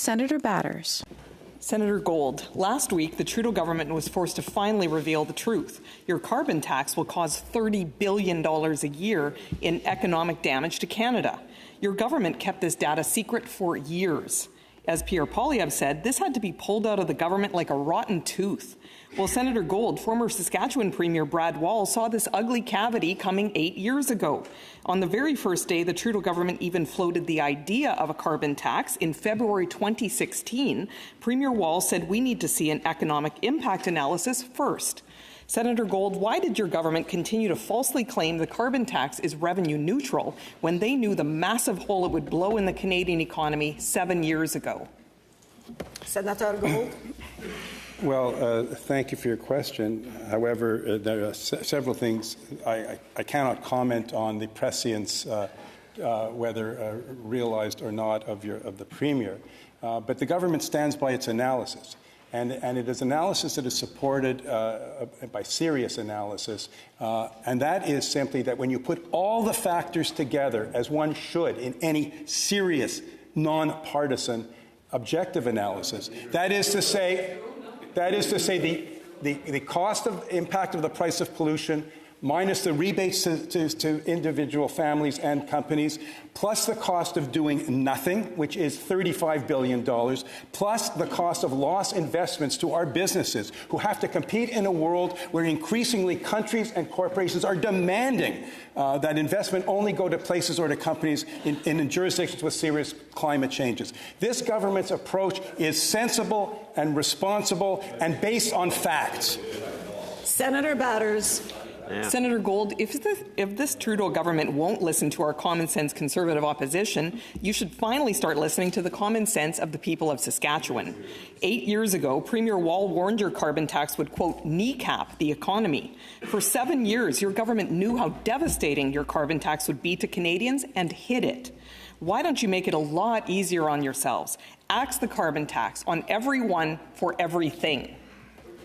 Senator Batters. Senator Gold, last week the Trudeau government was forced to finally reveal the truth. Your carbon tax will cause $30 billion a year in economic damage to Canada. Your government kept this data secret for years. As Pierre Poilievre said, this had to be pulled out of the government like a rotten tooth. Well, Senator Gold, former Saskatchewan Premier Brad Wall saw this ugly cavity coming 8 years ago. On the very first day, the Trudeau government even floated the idea of a carbon tax. In February 2016, Premier Wall said we need to see an economic impact analysis first. Senator Gold, why did your government continue to falsely claim the carbon tax is revenue neutral when they knew the massive hole it would blow in the Canadian economy 7 years ago? Senator Gold. Well, thank you for your question. However, there are several things. I cannot comment on the prescience, whether realized or not, of the Premier. But the government stands by its analysis. And it is analysis that is supported by serious analysis. And that is simply that when you put all the factors together, as one should in any serious, nonpartisan, objective analysis, that is to say the cost of impact of the price of pollution minus the rebates to individual families and companies, plus the cost of doing nothing, which is $35 billion, plus the cost of lost investments to our businesses, who have to compete in a world where increasingly countries and corporations are demanding that investment only go to places or to companies in jurisdictions with serious climate changes. This government's approach is sensible and responsible and based on facts. Senator Batters. Yeah. Senator Gold, if this Trudeau government won't listen to our common-sense Conservative opposition, you should finally start listening to the common sense of the people of Saskatchewan. 8 years ago, Premier Wall warned your carbon tax would, quote, kneecap the economy. For 7 years, your government knew how devastating your carbon tax would be to Canadians and hid it. Why don't you make it a lot easier on yourselves? Axe the carbon tax on everyone for everything.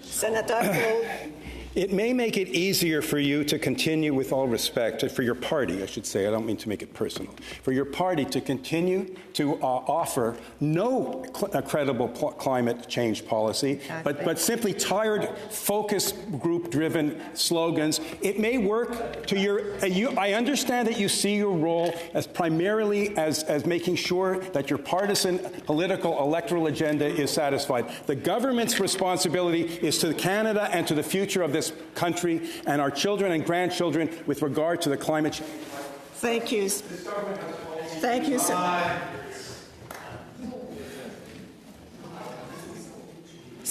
Senator Gold. It may make it easier for you to continue, with all respect, for your party, I should say, I don't mean to make it personal, for your party to continue to offer no credible climate change policy, but simply tired, focus group-driven slogans. It may work to your I understand that you see your role as primarily as making sure that your partisan political electoral agenda is satisfied. The government's responsibility is to Canada and to the future of this country and our children and grandchildren with regard to the climate change. Thank you. Thank you, sir.